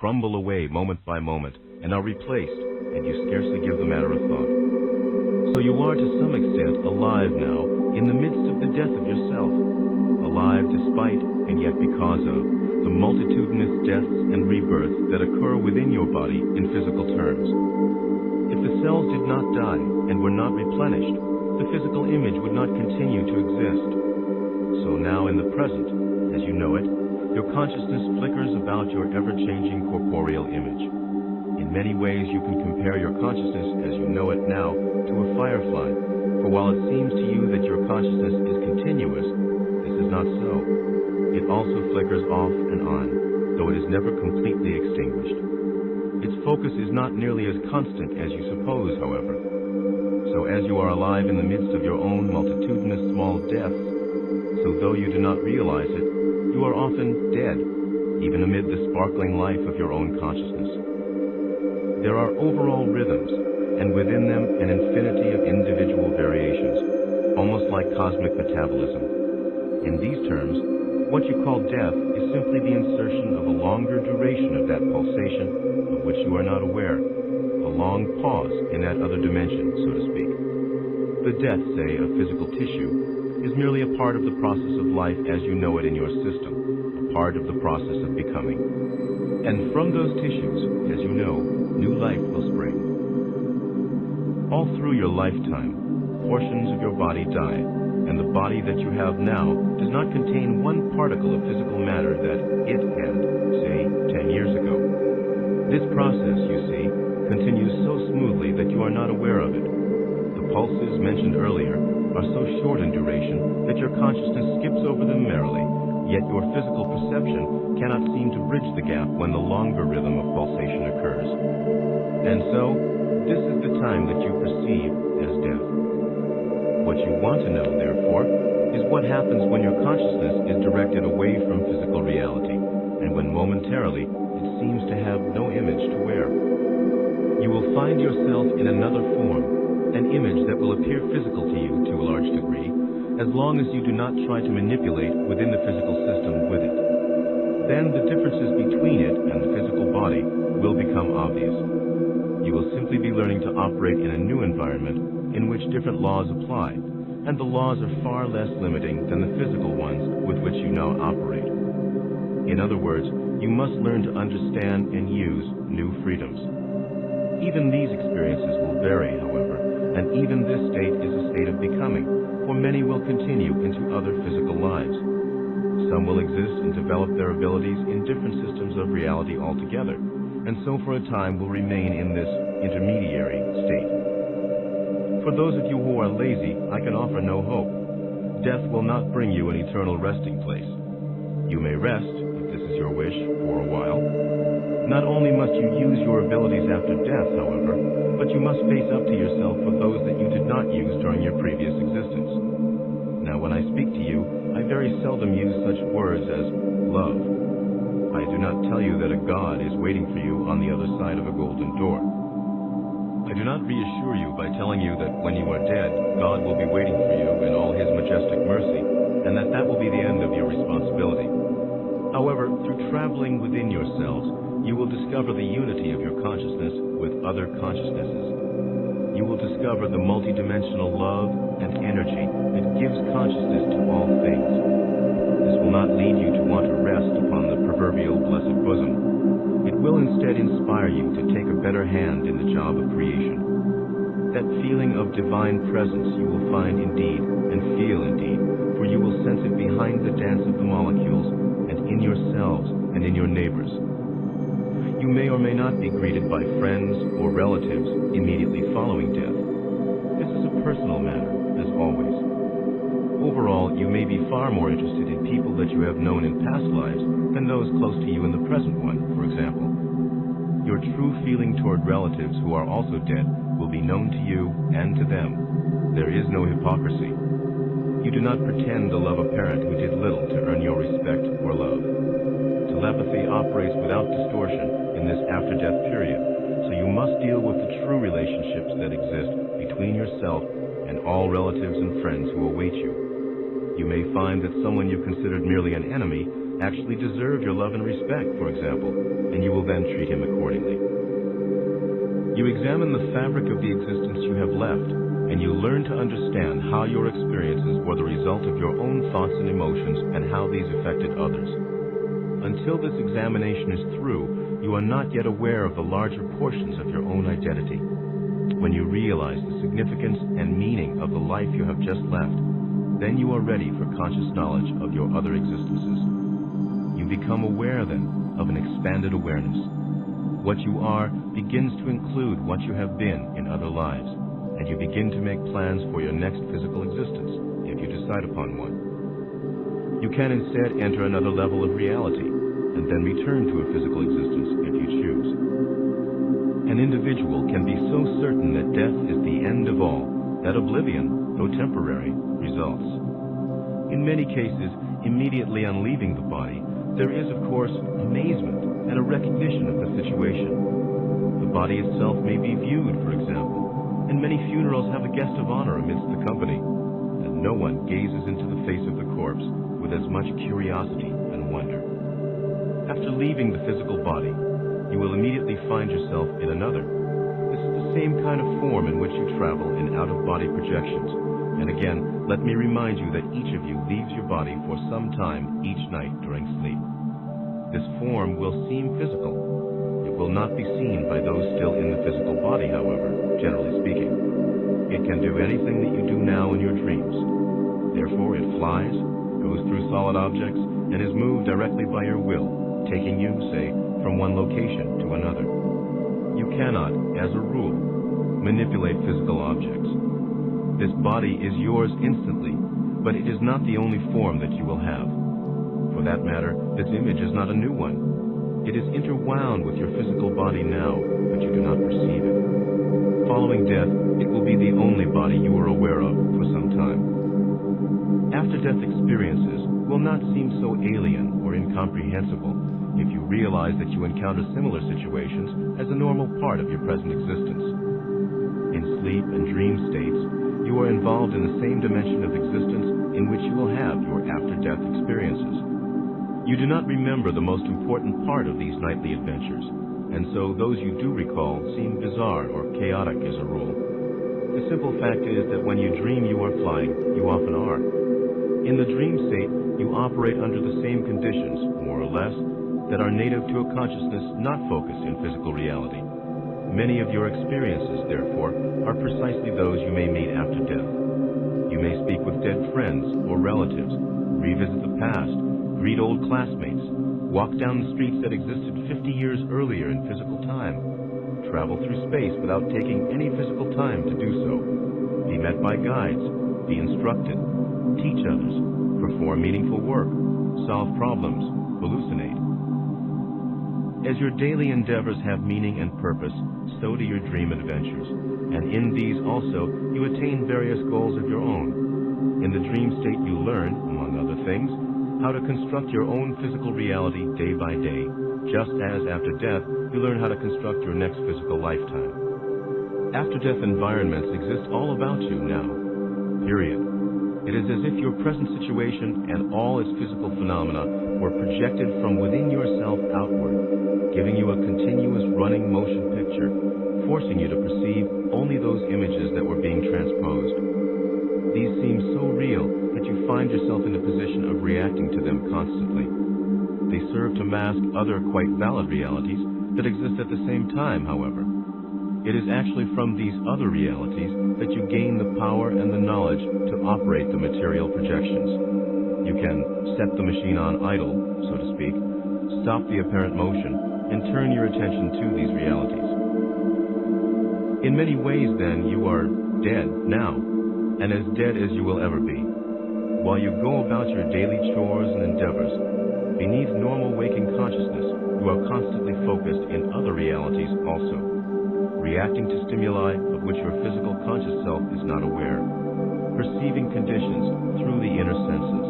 crumble away moment by moment and are replaced, and you scarcely give the matter a thought. So you are to some extent alive now in the midst of the death of yourself, alive despite and yet because of the multitudinous deaths and rebirths that occur within your body in physical terms. If the cells did not die and were not replenished, the physical image would not continue to exist. So now in the present, as you know it, your consciousness flickers about your ever-changing corporeal image. In many ways you can compare your consciousness as you know it now to a firefly, for while it seems to you that your consciousness is continuous, this is not so. It also flickers off and on, though it is never completely extinguished. Its focus is not nearly as constant as you suppose, however. So as you are alive in the midst of your own multitudinous small deaths, so though you do not realize it, you are often dead, even amid the sparkling life of your own consciousness. There are overall rhythms, and within them an infinity of individual variations, almost like cosmic metabolism. In these terms, what you call death is simply the insertion of a longer duration of that pulsation of which you are not aware, a long pause in that other dimension, so to speak. The death, say, of physical tissue is merely a part of the process of life as you know it in your system, a part of the process of becoming. And from those tissues, as you know, new life will spring. All through your lifetime, portions of your body die, and the body that you have now does not contain one particle of physical matter that it had, say, 10 years ago. This process, you see, continues so smoothly that you are not aware of it. The pulses mentioned earlier are so short in duration that your consciousness skips over them merrily, yet your physical perception cannot seem to bridge the gap when the longer rhythm of pulsation occurs. And so, this is the time that you perceive as death. What you want to know, therefore, is what happens when your consciousness is directed away from physical reality, and when momentarily it seems to have no image to wear. You will find yourself in another form, an image that will appear physical to you to a large degree, as long as you do not try to manipulate within the physical system with it. Then the differences between it and the physical body will become obvious. You will simply be learning to operate in a new environment in which different laws apply, and the laws are far less limiting than the physical ones with which you now operate. In other words, you must learn to understand and use new freedoms. Even these experiences will vary, however, and even this state is a state of becoming, for many will continue into other physical lives. Some will exist and develop their abilities in different systems of reality altogether, and so for a time will remain in this intermediary state. For those of you who are lazy, I can offer no hope. Death will not bring you an eternal resting place. You may rest, if this is your wish, for a while. Not only must you use your abilities after death, however, but you must face up to yourself for those that you did not use during your previous existence. Now, when I speak to you, I very seldom use such words as love. I do not tell you that a God is waiting for you on the other side of a golden door. I do not reassure you by telling you that when you are dead, God will be waiting for you in all His majestic mercy, and that will be the end of your responsibility. However, through traveling within yourselves, you will discover the unity of your consciousness with other consciousnesses. You will discover the multidimensional love and energy that gives consciousness to all things. This will not lead you to want to rest upon the proverbial blessed bosom. It will instead inspire you to take a better hand in the job of creation. That feeling of divine presence you will find indeed and feel indeed, for you will sense it behind the dance of the molecules and in yourselves and in your neighbors. You may or may not be greeted by friends or relatives immediately following death. This is a personal matter, as always. Overall, you may be far more interested in people that you have known in past lives than those close to you in the present one, for example. Your true feeling toward relatives who are also dead will be known to you and to them. There is no hypocrisy. You do not pretend to love a parent who did little to earn your respect or love. Telepathy operates without distortion in this after-death period, so you must deal with the true relationships that exist between yourself and all relatives and friends who await you. You may find that someone you considered merely an enemy actually deserve your love and respect, for example, and you will then treat him accordingly. You examine the fabric of the existence you have left, and you learn to understand how your experiences were the result of your own thoughts and emotions and how these affected others. Until this examination is through, you are not yet aware of the larger portions of your own identity. When you realize the significance and meaning of the life you have just left, then you are ready for conscious knowledge of your other existences. You become aware then of an expanded awareness. What you are begins to include what you have been in other lives, and you begin to make plans for your next physical existence, if you decide upon one. You can instead enter another level of reality, and then return to a physical existence if you choose. An individual can be so certain that death is the end of all, that oblivion, though temporary, results. In many cases, immediately on leaving the body, there is, of course, amazement and a recognition of the situation. The body itself may be viewed, for example, and many funerals have a guest of honor amidst the company, and no one gazes into the face of the corpse with as much curiosity and wonder. After leaving the physical body, you will immediately find yourself in another. This is the same kind of form in which you travel in out-of-body projections. And again, let me remind you that each of you leaves your body for some time each night during sleep. This form will seem physical. It will not be seen by those still in the physical body, however, generally speaking. It can do anything that you do now in your dreams. Therefore, it flies, goes through solid objects, and is moved directly by your will, taking you, say, from one location to another. You cannot, as a rule, manipulate physical objects. This body is yours instantly, but it is not the only form that you will have. For that matter, this image is not a new one. It is interwound with your physical body now, but you do not perceive it. Following death, it will be the only body you are aware of for some time. After-death experiences will not seem so alien or incomprehensible if you realize that you encounter similar situations as a normal part of your present existence. In sleep and dream states, you are involved in the same dimension of existence in which you will have your after-death experiences. You do not remember the most important part of these nightly adventures, and so those you do recall seem bizarre or chaotic as a rule. The simple fact is that when you dream you are flying, you often are. In the dream state, you operate under the same conditions, more or less, that are native to a consciousness not focused in physical reality. Many of your experiences, therefore, are precisely those you may meet after death. You may speak with dead friends or relatives, revisit the past, greet old classmates, walk down the streets that existed 50 years earlier in physical time, travel through space without taking any physical time to do so, be met by guides, be instructed, teach others, perform meaningful work, solve problems, hallucinate. As your daily endeavors have meaning and purpose, so do your dream adventures, and in these also you attain various goals of your own. In the dream state you learn, among other things, how to construct your own physical reality day by day, just as after death you learn how to construct your next physical lifetime. After-death environments exist all about you now, period. It is as if your present situation and all its physical phenomena were projected from within yourself outward, giving you a continuous running motion picture, forcing you to perceive only those images that were being transposed. These seem so real that you find yourself in a position of reacting to them constantly. They serve to mask other quite valid realities that exist at the same time, however. It is actually from these other realities that you gain the power and the knowledge to operate the material projections. You can set the machine on idle, so to speak, stop the apparent motion, and turn your attention to these realities. In many ways, then, you are dead now, and as dead as you will ever be. While you go about your daily chores and endeavors, beneath normal waking consciousness, you are constantly focused in other realities also, reacting to stimuli of which your physical conscious self is not aware, perceiving conditions through the inner senses,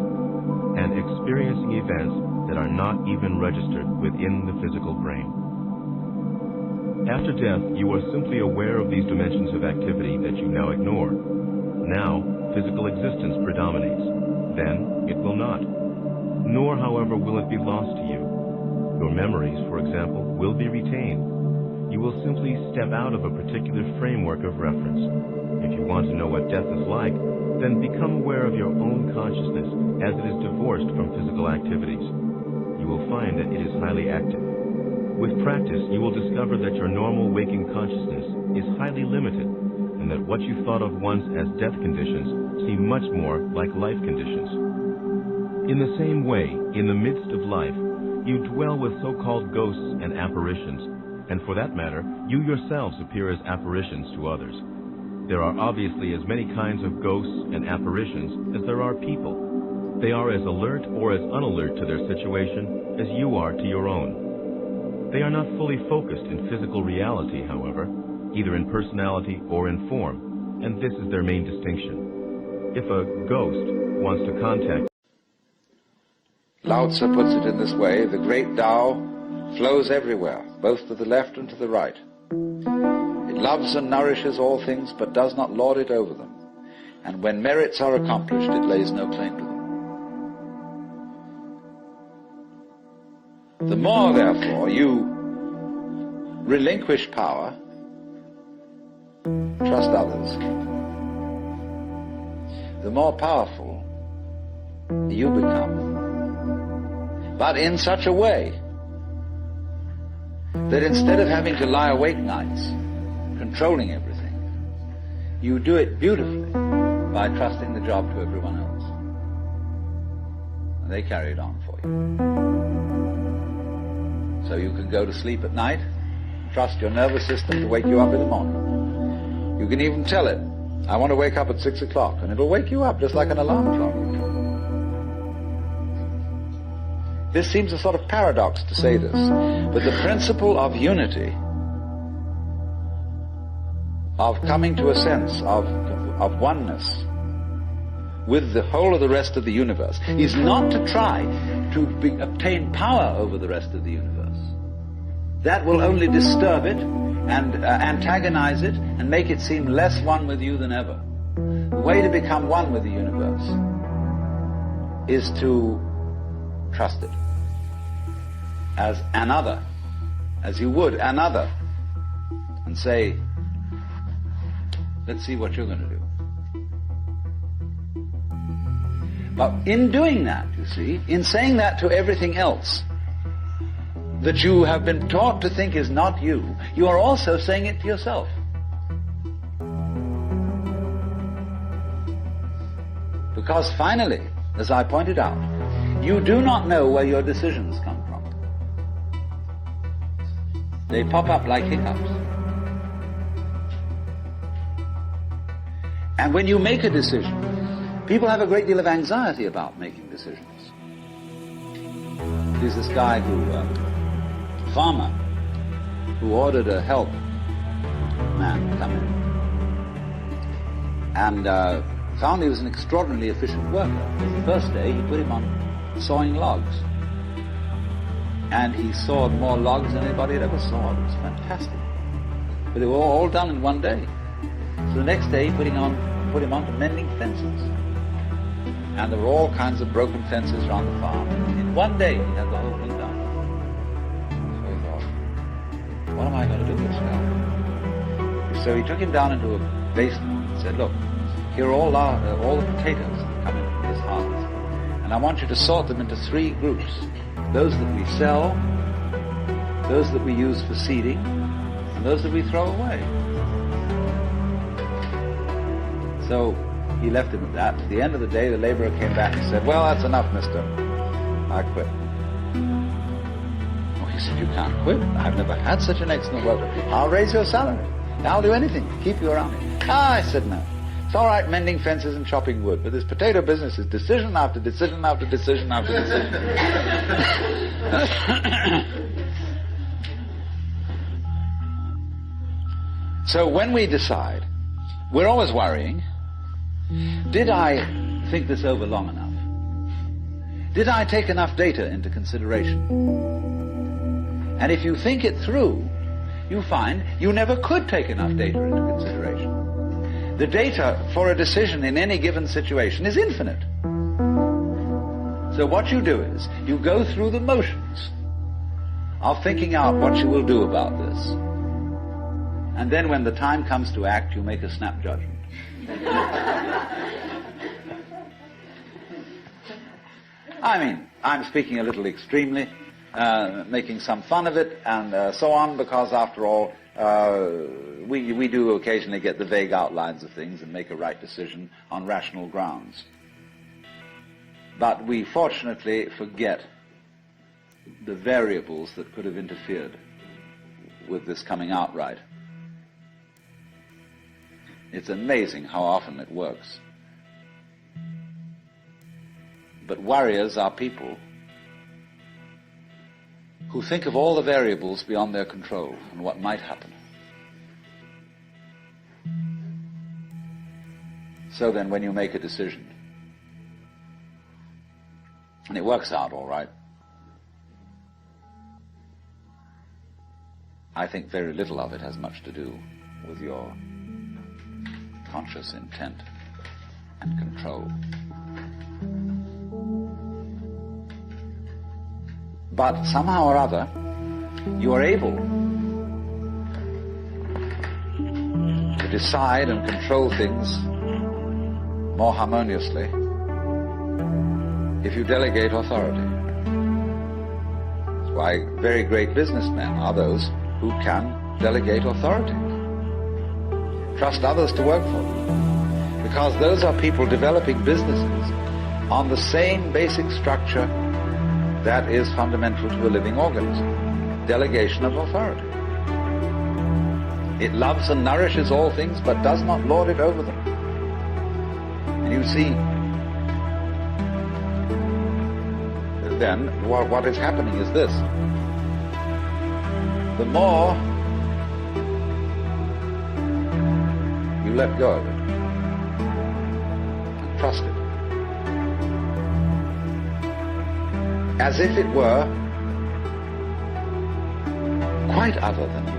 and experiencing events that are not even registered within the physical brain. After death, you are simply aware of these dimensions of activity that you now ignore. Now, physical existence predominates. Then, it will not. nor, however, will it be lost to you. Your memories, for example, will be retained. You will simply step out of a particular framework of reference. If you want to know what death is like, then become aware of your own consciousness as it is divorced from physical activities. You will find that it is highly active. With practice, you will discover that your normal waking consciousness is highly limited, and that what you thought of once as death conditions seem much more like life conditions. In the same way, in the midst of life, you dwell with so-called ghosts and apparitions, and for that matter, you yourselves appear as apparitions to others. There are obviously as many kinds of ghosts and apparitions as there are people. They are as alert or as unalert to their situation as you are to your own. They are not fully focused in physical reality, however, either in personality or in form, and this is their main distinction. If a ghost wants to contact... Lao Tzu puts it in this way: the great Tao flows everywhere, both to the left and to the right. It loves and nourishes all things, but does not lord it over them. And when merits are accomplished, it lays no claim to them. The more, therefore, you relinquish power, trust others, the more powerful you become. But in such a way that instead of having to lie awake nights controlling everything, you do it beautifully by trusting the job to everyone else. And they carry it on for you. So you can go to sleep at night, trust your nervous system to wake you up in the morning. You can even tell it, I want to wake up at 6 o'clock, and it'll wake you up just like an alarm clock. This seems a sort of paradox to say this, but the principle of unity, of coming to a sense of oneness with the whole of the rest of the universe, is not to try to obtain power over the rest of the universe. That will only disturb it and antagonize it and make it seem less one with you than ever. The way to become one with the universe is to trust it as another, as you would another, and say, let's see what you're going to do. But in doing that, you see, in saying that to everything else that you have been taught to think is not you, you are also saying it to yourself. Because finally, as I pointed out, you do not know where your decisions come from. They pop up like hiccups. And when you make a decision, people have a great deal of anxiety about making decisions. There's this guy farmer, who ordered a help man to come in. And found he was an extraordinarily efficient worker. The first day, he put him on sawing logs. And he sawed more logs than anybody had ever sawed. It was fantastic. But they were all done in one day. So the next day, he put him on to mending fences. And there were all kinds of broken fences around the farm. In one day, he had the whole thing done. So he thought, what am I going to do with this guy? So he took him down into a basement and said, look, here are all the potatoes that come in from this harvest. And I want you to sort them into 3 groups. Those that we sell, those that we use for seeding, and those that we throw away. So he left him at that. At the end of the day, the laborer came back and said, well, that's enough, mister. I quit. Oh, he said, you can't quit. I've never had such an excellent worker. I'll raise your salary. I'll do anything to keep you around me. I said, no. It's all right mending fences and chopping wood, but this potato business is decision after decision after decision after decision. So when we decide, we're always worrying, did I think this over long enough? Did I take enough data into consideration? And if you think it through, you find you never could take enough data into consideration. The data for a decision in any given situation is infinite. So what you do is, you go through the motions of thinking out what you will do about this. And then when the time comes to act, you make a snap judgment. I mean, I'm speaking a little extremely, making some fun of it and so on, because after all, we do occasionally get the vague outlines of things and make a right decision on rational grounds. But we fortunately forget the variables that could have interfered with this coming out right. It's amazing how often it works. But warriors are people who think of all the variables beyond their control and what might happen. So then when you make a decision, and it works out all right, I think very little of it has much to do with your conscious intent and control. But somehow or other, you are able to decide and control things more harmoniously if you delegate authority. That's why very great businessmen are those who can delegate authority. Trust others to work for them. Because those are people developing businesses on the same basic structure that is fundamental to a living organism. Delegation of authority. It loves and nourishes all things, but does not lord it over them. And you see, then, what is happening is this. The more you let go of it and trust it, as if it were quite other than you.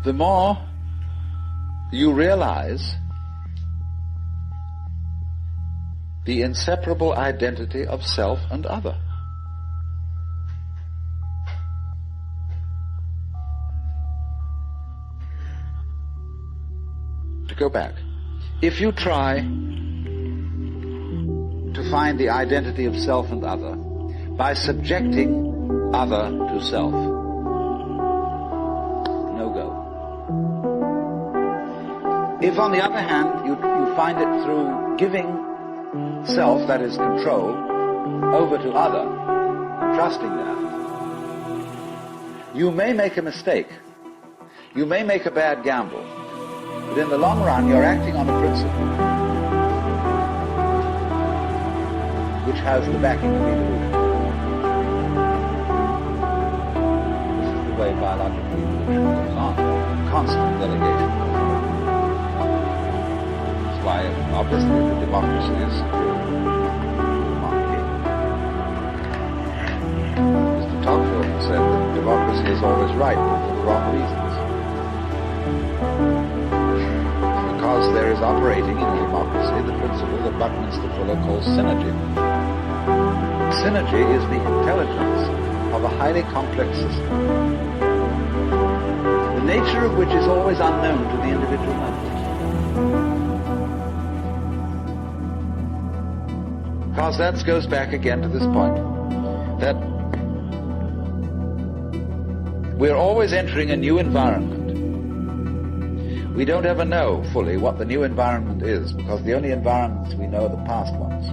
The more you realize the inseparable identity of self and other. To go back, if you try to find the identity of self and other by subjecting other to self, no go. If, on the other hand, you find it through giving self, that is control, over to other, and trusting that, you may make a mistake. You may make a bad gamble. But in the long run, you're acting on a principle which has the backing of evolution. This is the way biological evolution goes on. Constant delegation. That's why, obviously, the democracy is superior to the monarchy. Mr. Tocqueville said that democracy is always right, but for the wrong reasons. Because there is operating in democracy the principle that Buckminster Fuller calls synergy. Synergy is the intelligence of a highly complex system, the nature of which is always unknown to the individual members. Because that goes back again to this point, that we're always entering a new environment. We don't ever know fully what the new environment is, because the only environments we know are the past ones.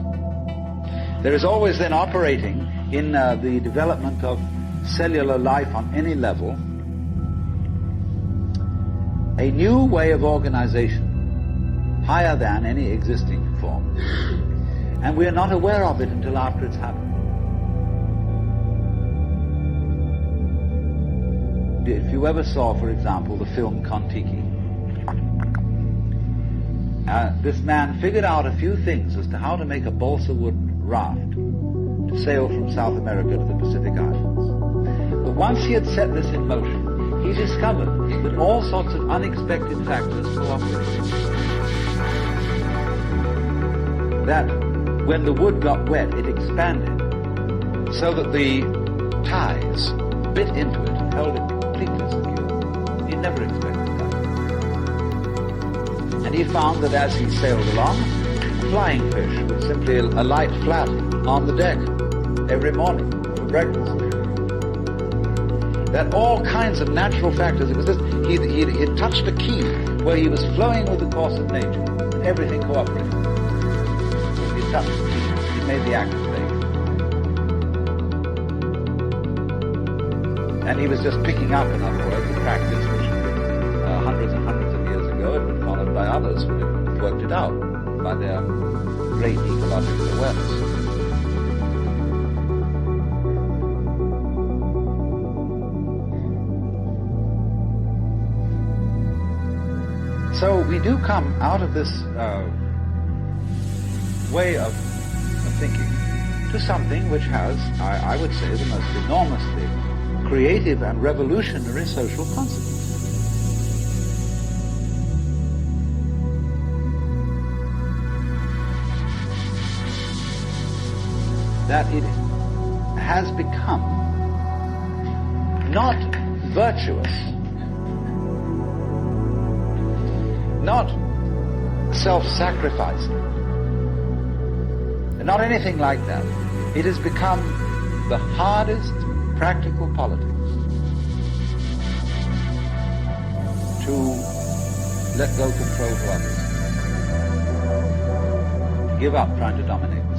There is always then operating in the development of cellular life on any level a new way of organization, higher than any existing form. And we are not aware of it until after it's happened. If you ever saw, for example, the film Kon-Tiki, this man figured out a few things as to how to make a balsa wood raft to sail from South America to the Pacific Islands. But once he had set this in motion, he discovered that all sorts of unexpected factors cooperated. That when the wood got wet, it expanded, so that the ties bit into it and held it completely secure. He never expected that. And he found that as he sailed along, flying fish would simply alight flat on the deck every morning for breakfast. That all kinds of natural factors, it was just, he touched a key where he was flowing with the course of nature, and everything cooperated. He touched the key, he made the activation. And he was just picking up, in other words, a practice which hundreds and hundreds of years ago had been followed by others who had worked it out by their great ecological awareness. So we do come out of this way of thinking to something which has, I would say, the most enormously creative and revolutionary social consequences. That it has become not virtuous, not self-sacrificing, not anything like that. It has become the hardest practical politics to let go control to others, to give up trying to dominate them.